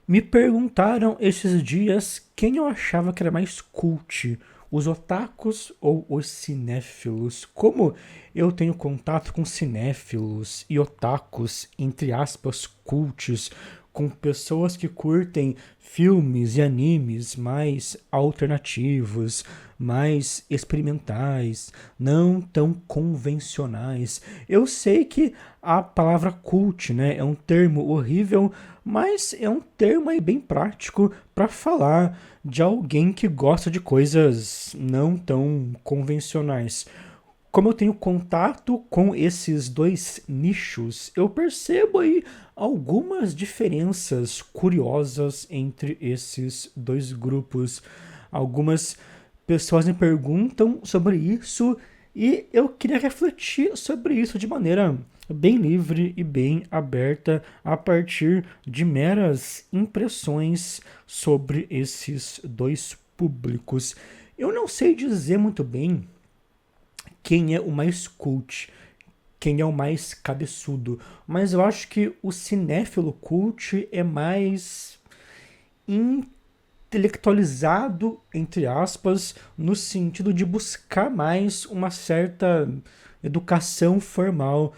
Me perguntaram esses dias quem eu achava que era mais cult, os otakus ou os cinéfilos. Como eu tenho contato com cinéfilos e otakus, entre aspas, cults, com pessoas que curtem filmes e animes mais alternativos, mais experimentais, não tão convencionais. Eu sei que a palavra cult, né, é um termo horrível, mas é um termo aí bem prático para falar de alguém que gosta de coisas não tão convencionais. Como eu tenho contato com esses dois nichos, eu percebo aí algumas diferenças curiosas entre esses dois grupos. Algumas pessoas me perguntam sobre isso e eu queria refletir sobre isso de maneira bem livre e bem aberta a partir de meras impressões sobre esses dois públicos. Eu não sei dizer muito bem quem é o mais cult, quem é o mais cabeçudo, mas eu acho que o cinéfilo cult é mais intelectualizado, entre aspas, no sentido de buscar mais uma certa educação formal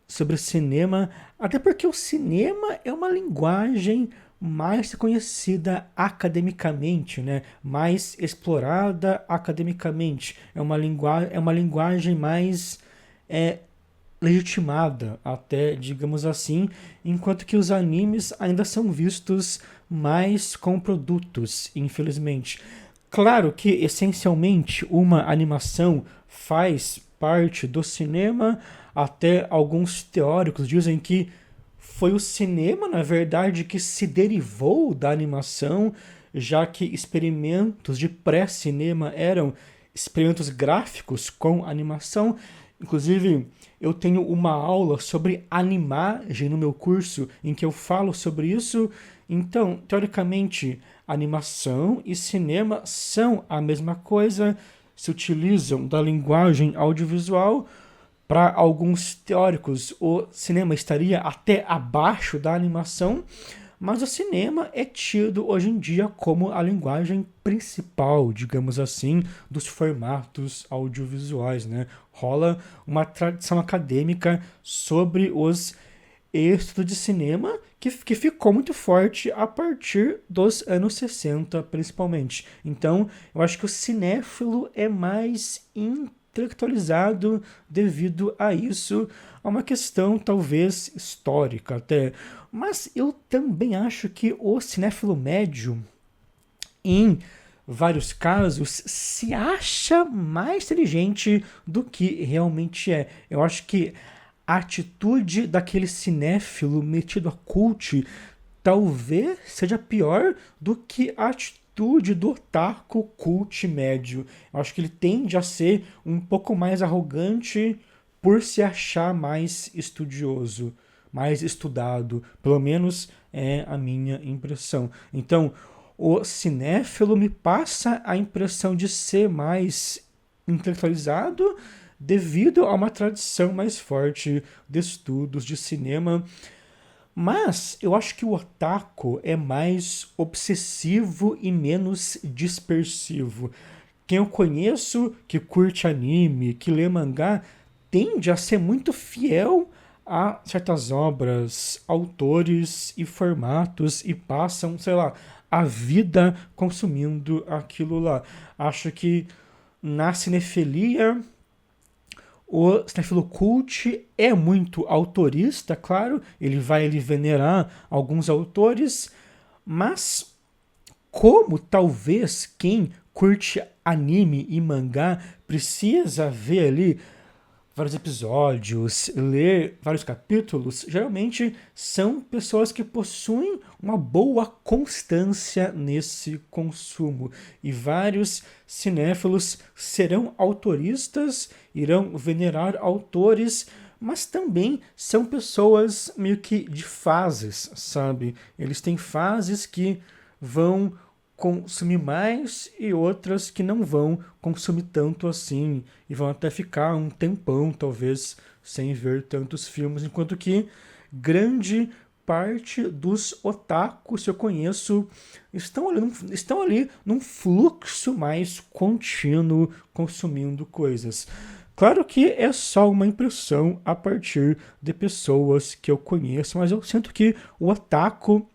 sobre o cinema, até porque o cinema é uma linguagem mais conhecida academicamente, né? Mais explorada academicamente. É uma linguagem mais é, legitimada, até digamos assim, enquanto que os animes ainda são vistos mais como produtos, infelizmente. Claro que essencialmente uma animação faz parte do cinema, até alguns teóricos dizem que foi o cinema, na verdade, que se derivou da animação, já que experimentos de pré-cinema eram experimentos gráficos com animação. Inclusive, eu tenho uma aula sobre animagem no meu curso em que eu falo sobre isso. Então, teoricamente, animação e cinema são a mesma coisa, se utilizam da linguagem audiovisual. Para alguns teóricos, o cinema estaria até abaixo da animação, mas o cinema é tido hoje em dia como a linguagem principal, digamos assim, dos formatos audiovisuais, né? Rola uma tradição acadêmica sobre os estudos de cinema que ficou muito forte a partir dos anos 60, principalmente. Então, eu acho que o cinéfilo é mais intelectualizado devido a isso, a uma questão talvez histórica até. Mas eu também acho que o cinéfilo médio, em vários casos, se acha mais inteligente do que realmente é. Eu acho que a atitude daquele cinéfilo metido a cult talvez seja pior do que a atitude do otaku cult médio. Eu acho que ele tende a ser um pouco mais arrogante por se achar mais estudioso, mais estudado. Pelo menos é a minha impressão. Então, o cinéfilo me passa a impressão de ser mais intelectualizado devido a uma tradição mais forte de estudos de cinema, mas eu acho que o otaku é mais obsessivo e menos dispersivo. Quem eu conheço que curte anime, que lê mangá, tende a ser muito fiel a certas obras, autores e formatos e passam, sei lá, a vida consumindo aquilo lá. Acho que na cinefilia o cinefilo cult é muito autorista, claro, ele venerar alguns autores, mas como talvez quem curte anime e mangá precisa ver ali vários episódios, ler vários capítulos, geralmente são pessoas que possuem uma boa constância nesse consumo. E vários cinéfilos serão autoristas, irão venerar autores, mas também são pessoas meio que de fases, sabe? Eles têm fases que vão consumir mais e outras que não vão consumir tanto assim e vão até ficar um tempão talvez sem ver tantos filmes, enquanto que grande parte dos otakus que eu conheço estão ali num fluxo mais contínuo consumindo coisas. Claro que é só uma impressão a partir de pessoas que eu conheço, mas eu sinto que o otaku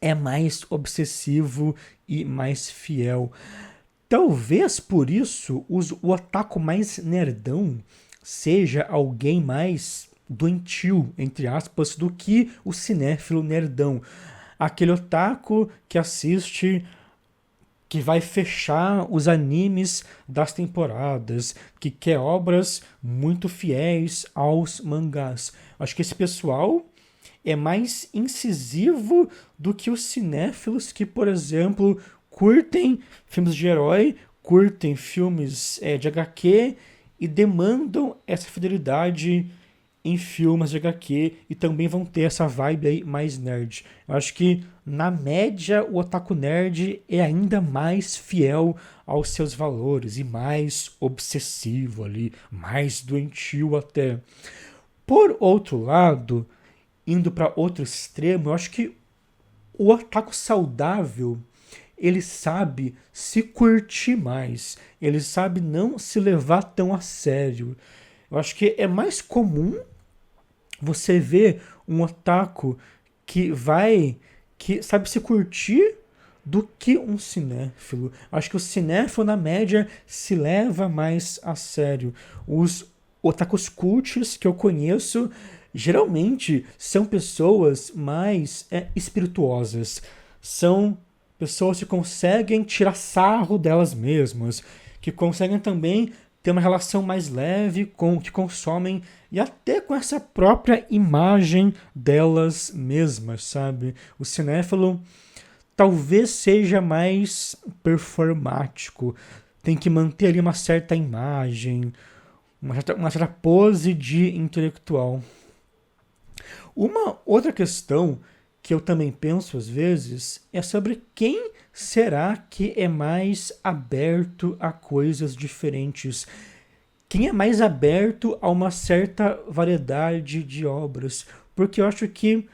é mais obsessivo e mais fiel. Talvez por isso o otaku mais nerdão seja alguém mais doentio, entre aspas, do que o cinéfilo nerdão. Aquele otaku que assiste, que vai fechar os animes das temporadas, que quer obras muito fiéis aos mangás. Acho que esse pessoal é mais incisivo do que os cinéfilos que, por exemplo, curtem filmes de herói, curtem filmes de HQ e demandam essa fidelidade em filmes de HQ e também vão ter essa vibe aí mais nerd. Eu acho que, na média, o otaku nerd é ainda mais fiel aos seus valores e mais obsessivo ali, mais doentio até. Por outro lado, indo para outro extremo, eu acho que o otaku saudável, ele sabe se curtir mais, ele sabe não se levar tão a sério. Eu acho que é mais comum você ver um otaku que sabe se curtir do que um cinéfilo. Acho que o cinéfilo, na média, se leva mais a sério. Os otakus cults que eu conheço geralmente são pessoas mais espirituosas. São pessoas que conseguem tirar sarro delas mesmas, que conseguem também ter uma relação mais leve com o que consomem e até com essa própria imagem delas mesmas, sabe? O cinéfilo talvez seja mais performático, tem que manter ali uma certa imagem, uma certa pose de intelectual. Uma outra questão que eu também penso às vezes é sobre quem será que é mais aberto a coisas diferentes. Quem é mais aberto a uma certa variedade de obras. Porque eu acho que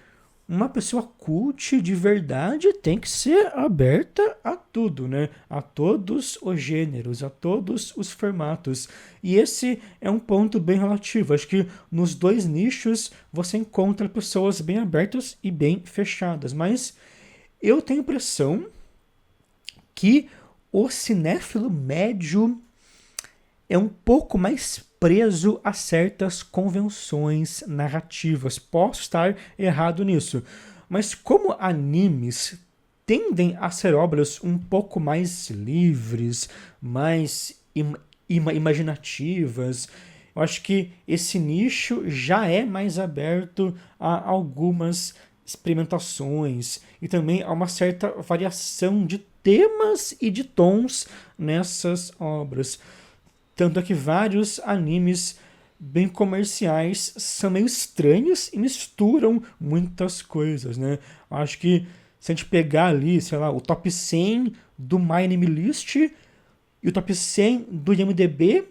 uma pessoa cult de verdade tem que ser aberta a tudo, né? A todos os gêneros, a todos os formatos. E esse é um ponto bem relativo. Acho que nos dois nichos você encontra pessoas bem abertas e bem fechadas. Mas eu tenho a impressão que o cinéfilo médio é um pouco mais preso a certas convenções narrativas. Posso estar errado nisso. Mas como animes tendem a ser obras um pouco mais livres, mais imaginativas, eu acho que esse nicho já é mais aberto a algumas experimentações e também a uma certa variação de temas e de tons nessas obras. Tanto é que vários animes bem comerciais são meio estranhos e misturam muitas coisas, né? Acho que se a gente pegar ali, sei lá, o top 100 do My Anime List e o top 100 do IMDb,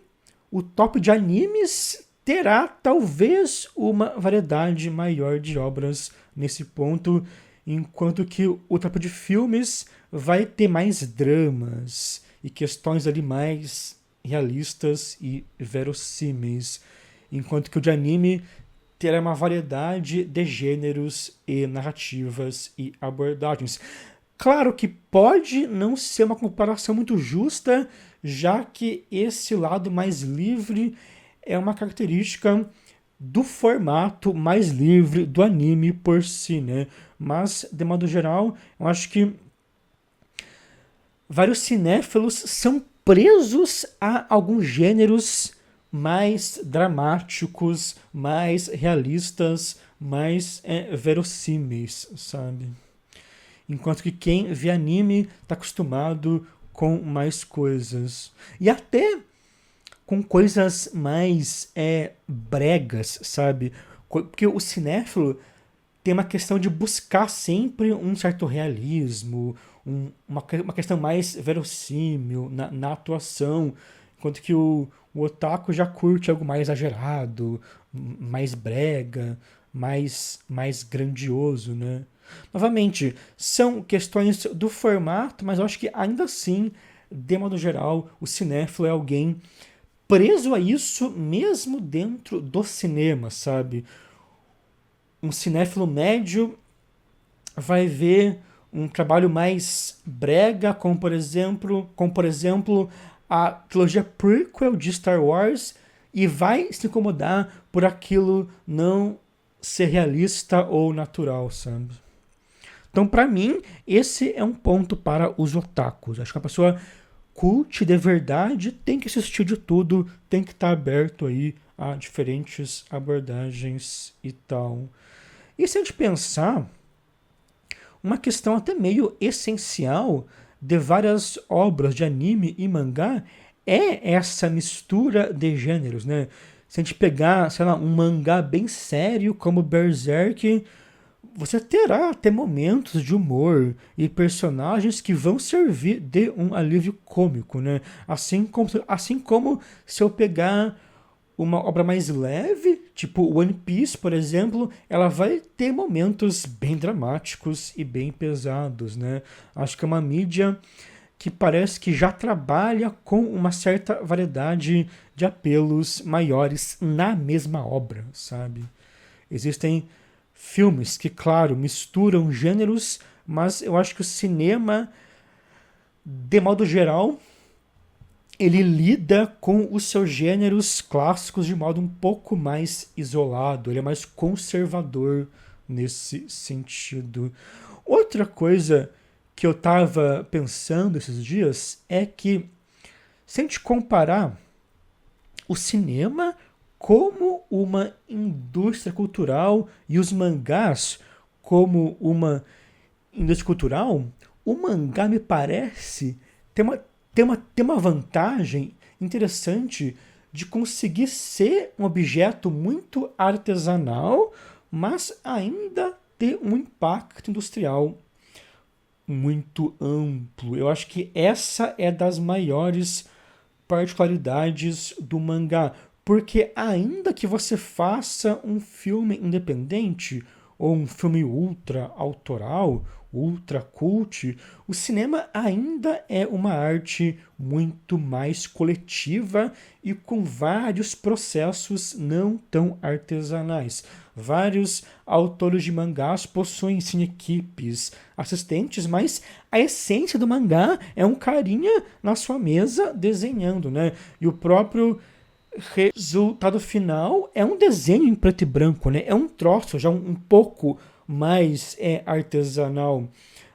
o top de animes terá talvez uma variedade maior de obras nesse ponto, enquanto que o top de filmes vai ter mais dramas e questões ali mais realistas e verossímeis, enquanto que o de anime terá uma variedade de gêneros e narrativas e abordagens. Claro que pode não ser uma comparação muito justa, já que esse lado mais livre é uma característica do formato mais livre do anime por si, né? Mas, de modo geral, eu acho que vários cinéfilos são presos a alguns gêneros mais dramáticos, mais realistas, mais verossímeis, sabe? Enquanto que quem vê anime está acostumado com mais coisas. E até com coisas mais bregas, sabe? Porque o cinéfilo tem uma questão de buscar sempre um certo realismo, uma questão mais verossímil na atuação, enquanto que o otaku já curte algo mais exagerado, mais brega, mais grandioso, né? Novamente, são questões do formato, mas eu acho que ainda assim, de modo geral, o cinéfilo é alguém preso a isso mesmo dentro do cinema, sabe? Um cinéfilo médio vai ver um trabalho mais brega, como por exemplo a trilogia prequel de Star Wars, e vai se incomodar por aquilo não ser realista ou natural, sabe? Então, para mim, esse é um ponto para os otakus. Acho que a pessoa curte de verdade tem que assistir de tudo, tem que estar aberto aí a diferentes abordagens e tal. E se a gente pensar, uma questão até meio essencial de várias obras de anime e mangá é essa mistura de gêneros, né? Se a gente pegar, sei lá, um mangá bem sério como Berserk, você terá até momentos de humor e personagens que vão servir de um alívio cômico, né? Assim como se eu pegar uma obra mais leve, tipo One Piece, por exemplo, ela vai ter momentos bem dramáticos e bem pesados, né? Acho que é uma mídia que parece que já trabalha com uma certa variedade de apelos maiores na mesma obra, sabe? Existem filmes que, claro, misturam gêneros, mas eu acho que o cinema, de modo geral, ele lida com os seus gêneros clássicos de modo um pouco mais isolado, ele é mais conservador nesse sentido. Outra coisa que eu estava pensando esses dias é que, se a gente comparar o cinema como uma indústria cultural e os mangás como uma indústria cultural, o mangá me parece ter uma vantagem interessante de conseguir ser um objeto muito artesanal, mas ainda ter um impacto industrial muito amplo. Eu acho que essa é das maiores particularidades do mangá, porque ainda que você faça um filme independente ou um filme ultra autoral, ultra cult, o cinema ainda é uma arte muito mais coletiva e com vários processos não tão artesanais. Vários autores de mangás possuem sim equipes, assistentes, mas a essência do mangá é um carinha na sua mesa desenhando, né? E o próprio resultado final é um desenho em preto e branco, né? É um troço já um pouco mais artesanal.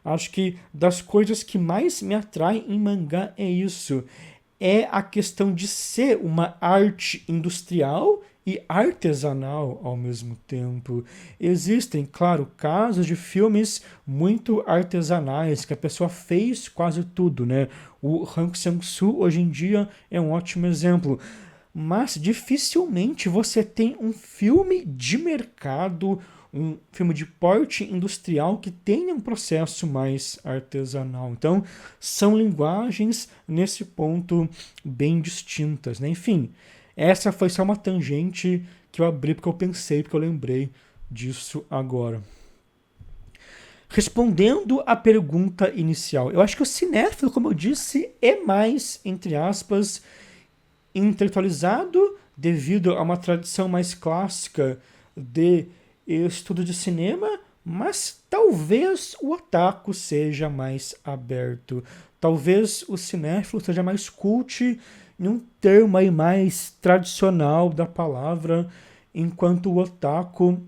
Acho que das coisas que mais me atraem em mangá é isso. É a questão de ser uma arte industrial e artesanal ao mesmo tempo. Existem, claro, casos de filmes muito artesanais, que a pessoa fez quase tudo, né? O Hang Sang-soo hoje em dia é um ótimo exemplo. Mas dificilmente você tem um filme de mercado, um filme de porte industrial que tenha um processo mais artesanal. Então, são linguagens nesse ponto bem distintas, né? Enfim, essa foi só uma tangente que eu abri porque eu pensei, porque eu lembrei disso agora. Respondendo à pergunta inicial, eu acho que o cinéfilo, como eu disse, é mais, entre aspas, intelectualizado devido a uma tradição mais clássica de estudo de cinema, mas talvez o otaku seja mais aberto. Talvez o cinéfilo seja mais cult em um termo aí mais tradicional da palavra, enquanto o otaku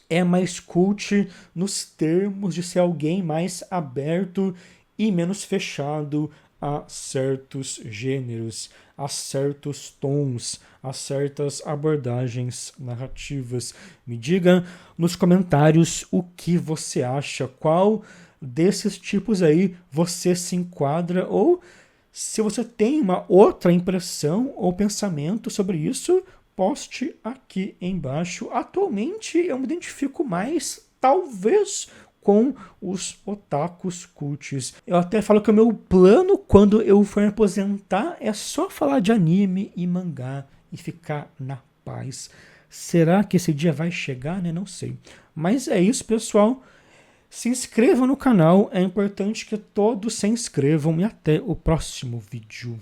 é mais cult nos termos de ser alguém mais aberto e menos fechado a certos gêneros, a certos tons, a certas abordagens narrativas. Me diga nos comentários o que você acha, qual desses tipos aí você se enquadra, ou se você tem uma outra impressão ou pensamento sobre isso, poste aqui embaixo. Atualmente eu me identifico mais, talvez, com os otakus cults. Eu até falo que o meu plano quando eu for me aposentar é só falar de anime e mangá e ficar na paz. Será que esse dia vai chegar, né? Não sei. Mas é isso, pessoal. Se inscrevam no canal, é importante que todos se inscrevam e até o próximo vídeo.